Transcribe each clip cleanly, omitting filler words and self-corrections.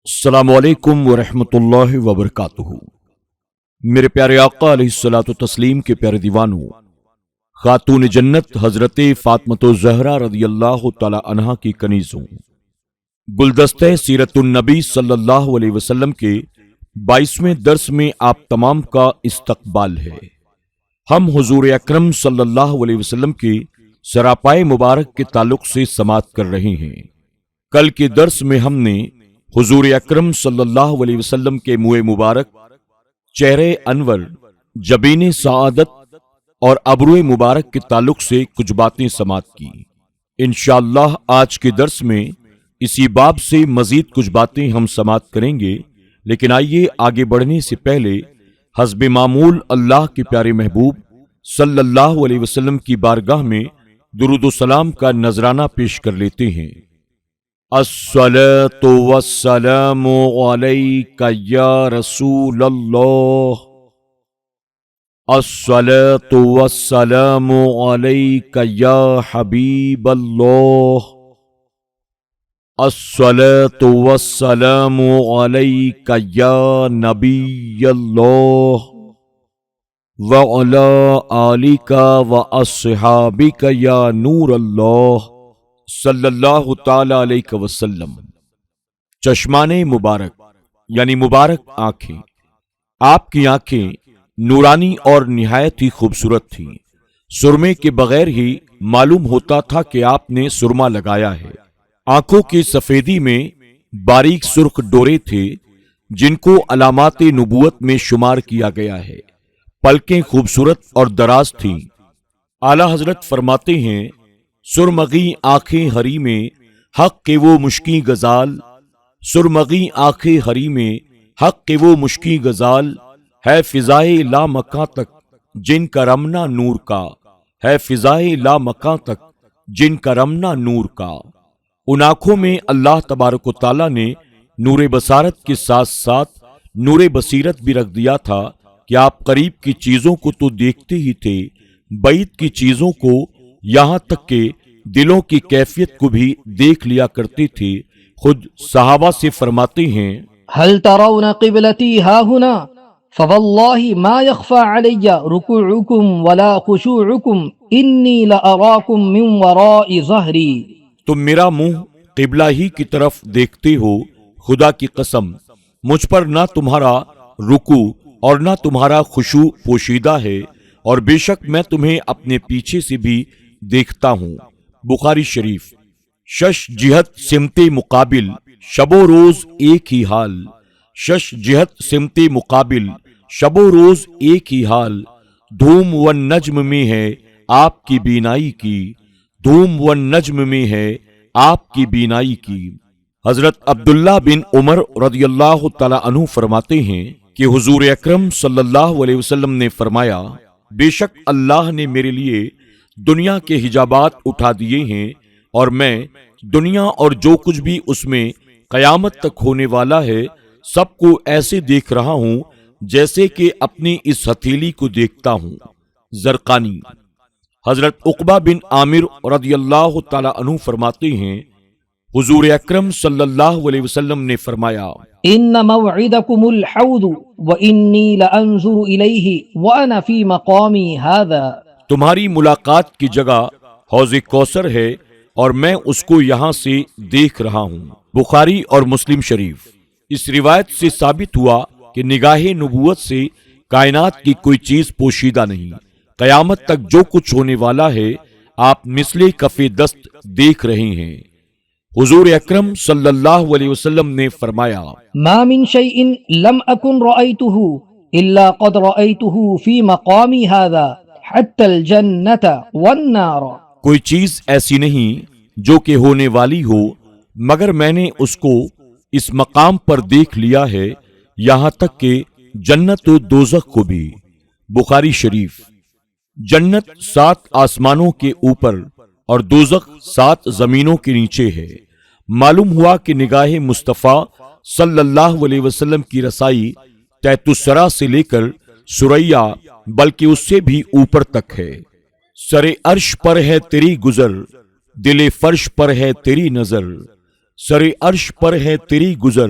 السلام علیکم ورحمۃ اللہ وبرکاتہ۔ میرے پیارے آقا علیہ الصلوۃ والتسلیم کے پیارے دیوانوں، خاتون جنت حضرت فاطمۃ الزہرا رضی اللہ تعالی عنہا کی کنیزوں، گلدستہ سیرت النبی صلی اللہ علیہ وسلم کے 22ویں درس میں آپ تمام کا استقبال ہے۔ ہم حضور اکرم صلی اللہ علیہ وسلم کے سراپائے مبارک کے تعلق سے سماعت کر رہے ہیں۔ کل کے درس میں ہم نے حضور اکرم صلی اللہ علیہ وسلم کے منہ مبارک، چہرے انور، جبین سعادت اور ابرو مبارک کے تعلق سے کچھ باتیں سماعت کی۔ انشاءاللہ آج کے درس میں اسی باب سے مزید کچھ باتیں ہم سماعت کریں گے، لیکن آئیے آگے بڑھنے سے پہلے حسب معمول اللہ کے پیارے محبوب صلی اللہ علیہ وسلم کی بارگاہ میں درود و سلام کا نذرانہ پیش کر لیتے ہیں۔ الصلاۃ والسلام علیک یا رسول اللہ، الصلاۃ والسلام علیک یا حبیب اللہ، الصلاۃ والسلام علیک یا نبی اللہ، وعلی آلک واصحابک یا نور اللہ صلی اللہ تعالی علیہ وسلم۔ چشمان مبارک یعنی مبارک آنکھیں۔ آپ کی آنکھیں نورانی اور نہایت ہی خوبصورت تھیں۔ سرمے کے بغیر ہی معلوم ہوتا تھا کہ آپ نے سرما لگایا ہے۔ آنکھوں کی سفیدی میں باریک سرخ ڈورے تھے جن کو علامات نبوت میں شمار کیا گیا ہے۔ پلکیں خوبصورت اور دراز تھیں۔ اعلیٰ حضرت فرماتے ہیں، سرمغی آنکھیں ہری میں حق کے وہ مشکی غزال، سرمغی آنکھیں ہری میں حق کے وہ مشکی غزال، ہے فضائے لا مکاں تک جن کا رمنا نور کا، ہے فضائے لا مکاں تک جن کا رمنا نور کا۔ ان آنکھوں میں اللہ تبارک و تعالیٰ نے نور بصارت کے ساتھ ساتھ نور بصیرت بھی رکھ دیا تھا کہ آپ قریب کی چیزوں کو تو دیکھتے ہی تھے، بعید کی چیزوں کو، یہاں تک کہ دلوں کی کیفیت کو بھی دیکھ لیا کرتے تھے۔ خود صحابہ سے فرماتے ہیں، هل ترون قبلتي ها هنا فوالله ما يخفى علي ركوعكم ولا خشوعكم إني لأراكم من وراء ظهري۔ تم میرا منہ قبلہ ہی کی طرف دیکھتے ہو، خدا کی قسم مجھ پر نہ تمہارا رکوع اور نہ تمہارا خشوع پوشیدہ ہے، اور بے شک میں تمہیں اپنے پیچھے سے بھی دیکھتا ہوں۔ بخاری شریف۔ شش جہت سمت مقابل، شب و روز ایک ہی حال، شش جہت سمت مقابل، شب و روز ایک ہی حال، دھوم و نجم میں ہے آپ کی بینائی کی، دھوم و نجم میں ہے آپ کی بینائی کی۔ حضرت عبداللہ بن عمر رضی اللہ تعالی عنہ فرماتے ہیں کہ حضور اکرم صلی اللہ علیہ وسلم نے فرمایا، بے شک اللہ نے میرے لیے دنیا کے حجابات اٹھا دیے ہیں، اور میں دنیا اور جو کچھ بھی اس میں قیامت تک ہونے والا ہے سب کو ایسے دیکھ رہا ہوں جیسے کہ اپنی اس ہتھیلی کو دیکھتا ہوں۔ زرقانی۔ حضرت عقبہ بن عامر رضی اللہ تعالی عنہ فرماتے ہیں، حضور اکرم صلی اللہ علیہ وسلم نے فرمایا، ان موعدكم الحوض واني لانظر اليه وانا في مقامي هذا۔ تمہاری ملاقات کی جگہ حوض کوثر ہے اور میں اس کو یہاں سے دیکھ رہا ہوں۔ بخاری اور مسلم شریف۔ اس روایت سے ثابت ہوا کہ نگاہ نبوت سے کائنات کی کوئی چیز پوشیدہ نہیں۔ قیامت تک جو کچھ ہونے والا ہے آپ مثل کف دست دیکھ رہے ہیں۔ حضور اکرم صلی اللہ علیہ وسلم نے فرمایا، ما من شيء لم اكن رأيته الا قد رأيته في مقامي هذا حتى الجنة والنار۔ کوئی چیز ایسی نہیں جو کہ ہونے والی ہو مگر میں نے اس کو اس مقام پر دیکھ لیا ہے، یہاں تک کہ جنت و دوزخ کو بھی۔ بخاری شریف۔ جنت 7 آسمانوں کے اوپر اور دوزخ 7 زمینوں کے نیچے ہے۔ معلوم ہوا کہ نگاہ مصطفیٰ صلی اللہ علیہ وسلم کی رسائی تحت الثری سے لے کر ثریا بلکہ اس سے بھی اوپر تک ہے۔ سر عرش پر ہے تیری گزر، دل فرش پر ہے تیری نظر، سر عرش پر ہے تیری گزر،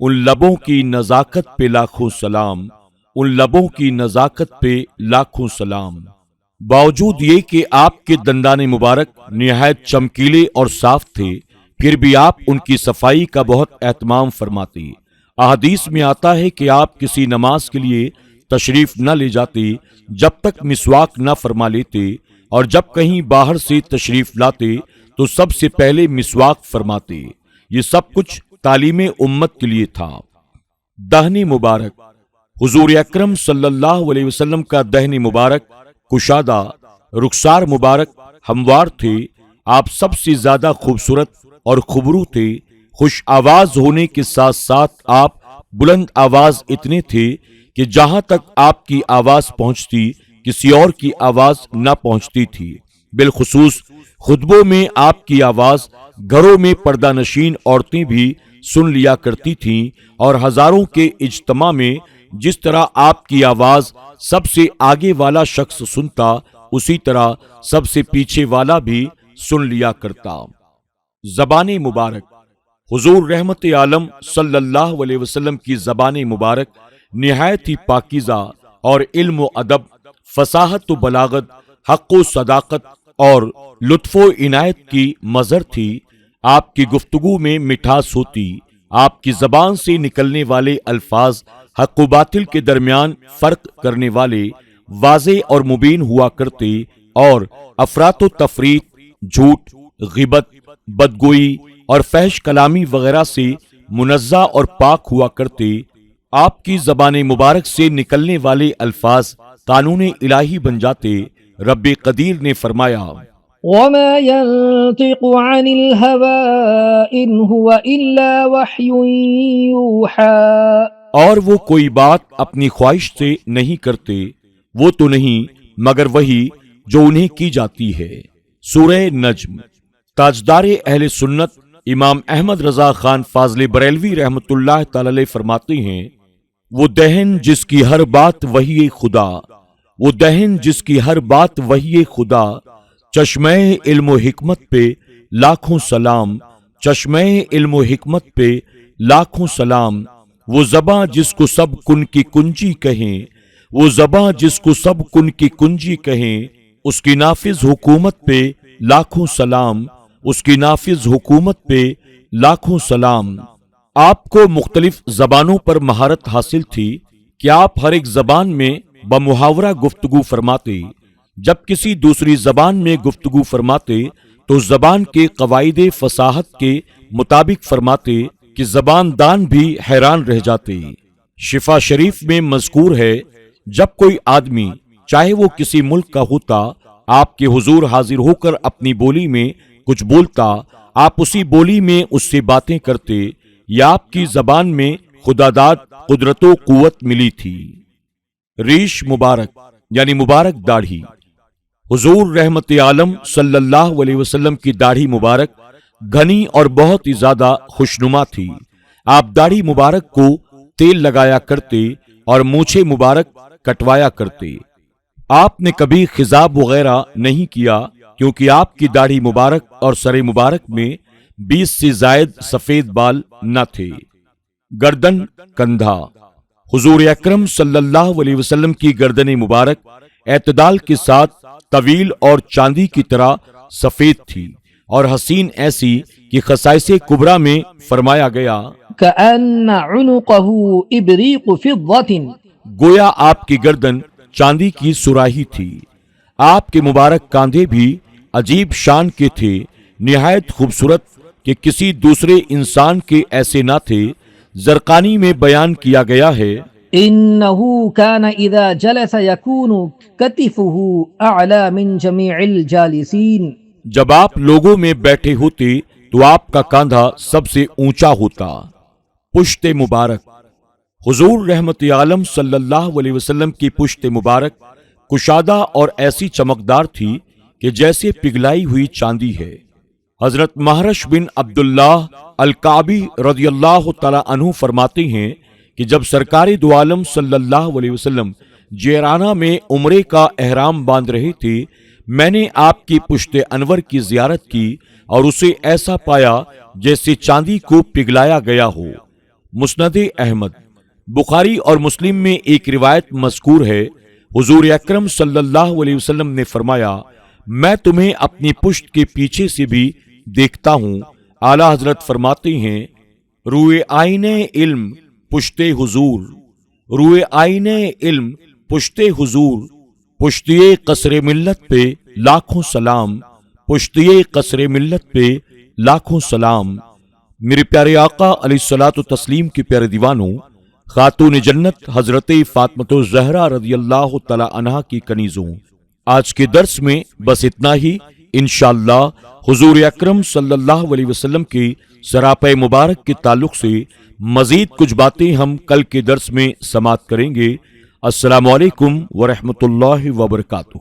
ان لبوں کی نزاکت پہ لاکھوں سلام، ان لبوں کی نزاکت پہ لاکھوں سلام۔ باوجود یہ کہ آپ کے دندان مبارک نہایت چمکیلے اور صاف تھے، پھر بھی آپ ان کی صفائی کا بہت اہتمام فرماتے۔ احادیث میں آتا ہے کہ آپ کسی نماز کے لیے تشریف نہ لے جاتے جب تک مسواک نہ فرما لیتے، اور جب کہیں باہر سے تشریف لاتے تو سب سے پہلے مسواک فرماتے۔ یہ سب کچھ تعلیم امت کے لیے تھا۔ دہن مبارک، حضور اکرم صلی اللہ علیہ وسلم کا دہن مبارک کشادہ، رخسار مبارک ہموار تھے۔ آپ سب سے زیادہ خوبصورت اور خبرو تھے۔ خوش آواز ہونے کے ساتھ ساتھ آپ بلند آواز اتنے تھے کہ جہاں تک آپ کی آواز پہنچتی کسی اور کی آواز نہ پہنچتی تھی۔ بالخصوص خطبوں میں آپ کی آواز گھروں میں پردہ نشین عورتیں بھی سن لیا کرتی تھیں، اور ہزاروں کے اجتماع میں جس طرح آپ کی آواز سب سے آگے والا شخص سنتا، اسی طرح سب سے پیچھے والا بھی سن لیا کرتا۔ زبان مبارک، حضور رحمت عالم صلی اللہ علیہ وسلم کی زبان مبارک نہایت ہی پاکیزہ اور علم و ادب، فصاحت و بلاغت، حق و صداقت اور لطف و عنایت کی مظہر تھی۔ آپ کی گفتگو میں مٹھاس ہوتی، آپ کی زبان سے نکلنے والے الفاظ حق و باطل کے درمیان فرق کرنے والے، واضح اور مبین ہوا کرتے، اور افراط و تفریط، جھوٹ، غیبت، بدگوئی اور فحش کلامی وغیرہ سے منزہ اور پاک ہوا کرتے۔ آپ کی زبان مبارک سے نکلنے والے الفاظ قانون الہی بن جاتے۔ رب قدیر نے فرمایا، وما ينطق عن الهوى إن هو إلا وحي يوحى، اور وہ کوئی بات اپنی خواہش سے نہیں کرتے، وہ تو نہیں مگر وہی جو انہیں کی جاتی ہے۔ سورہ نجم۔ تاجدار اہل سنت امام احمد رضا خان فاضل بریلوی رحمت اللہ تعالی علیہ فرماتے ہیں، وہ دہن جس کی ہر بات وحی خدا، وہ دہن جس کی ہر بات وحی خدا، چشمہ علم و حکمت پہ لاکھوں سلام، چشمہ علم و حکمت پہ لاکھوں سلام۔ وہ زباں جس کو سب کن کی کنجی کہیں، وہ زباں جس کو سب کن کی کنجی کہیں، اس کی نافذ حکومت پہ لاکھوں سلام، اس کی نافذ حکومت پہ لاکھوں سلام۔ آپ کو مختلف زبانوں پر مہارت حاصل تھی کہ آپ ہر ایک زبان میں بمحاورہ گفتگو فرماتے۔ جب کسی دوسری زبان میں گفتگو فرماتے تو زبان کے قواعد فصاحت کے مطابق فرماتے کہ زبان دان بھی حیران رہ جاتے۔ شفا شریف میں مذکور ہے، جب کوئی آدمی چاہے وہ کسی ملک کا ہوتا، آپ کے حضور حاضر ہو کر اپنی بولی میں کچھ بولتا، آپ اسی بولی میں اس سے باتیں کرتے، یا آپ کی زبان میں خداداد قدرت و قوت ملی تھی۔ ریش مبارک یعنی مبارک داڑھی، حضور رحمت عالم صلی اللہ علیہ وسلم کی داڑھی مبارک گھنی اور بہت ہی زیادہ خوشنما تھی۔ آپ داڑھی مبارک کو تیل لگایا کرتے اور مونچھیں مبارک کٹوایا کرتے۔ آپ نے کبھی خضاب وغیرہ نہیں کیا، کیونکہ آپ کی داڑھی مبارک اور سر مبارک میں 20 سے زائد سفید بال نہ تھے۔ گردن کندھا، حضور اکرم صلی اللہ علیہ وسلم کی گردن مبارک اعتدال کے ساتھ طویل اور چاندی کی طرح سفید تھی اور حسین ایسی کہ خصائص کبریٰ میں فرمایا گیا، كأن عنقه إبريق فضة، گویا آپ کی گردن چاندی کی سراہی تھی۔ آپ کے مبارک کاندھے بھی عجیب شان کے تھے، نہایت خوبصورت کہ کسی دوسرے انسان کے ایسے نہ تھے۔ زرقانی میں بیان کیا گیا ہے، إنه كان إذا جلس يكون كتفه أعلى من جميع الجالسين، جب آپ لوگوں میں بیٹھے ہوتے تو آپ کا کاندھا سب سے اونچا ہوتا۔ پشت مبارک، حضور رحمت عالم صلی اللہ علیہ وسلم کی پشت مبارک کشادہ اور ایسی چمکدار تھی کہ جیسے پگھلائی ہوئی چاندی ہے۔ حضرت مہرش بن عبداللہ الکعبی رضی اللہ تعالی عنہ فرماتے ہیں کہ جب سرکار دو عالم صلی اللہ علیہ وسلم جیرانہ میں عمرے کا احرام باندھ رہے تھے، میں نے آپ کی پشت انور کی زیارت کی اور اسے ایسا پایا جیسے چاندی کو پگھلایا گیا ہو۔ مسند احمد، بخاری اور مسلم میں ایک روایت مذکور ہے، حضور اکرم صلی اللہ علیہ وسلم نے فرمایا، میں تمہیں اپنی پشت کے پیچھے سے بھی دیکھتا ہوں۔ اعلیٰ حضرت فرماتے ہیں، روئے آئینے علم پشتے حضور، روئے آئینے علم پشتے حضور، پشتیے قصر ملت پہ لاکھوں سلام، پشتیے قصر ملت پہ لاکھوں سلام۔ میرے پیارے آقا علیہ الصلوۃ والتسلیم کے پیارے دیوانوں، خاتون جنت حضرت فاطمہ الزہرا رضی اللہ تعالی عنہا کی کنیزوں، آج کے درس میں بس اتنا ہی۔ انشاءاللہ حضور اکرم صلی اللہ علیہ وسلم کی سراپے مبارک کے تعلق سے مزید کچھ باتیں ہم کل کے درس میں سماعت کریں گے۔ السلام علیکم ورحمۃ اللہ وبرکاتہ۔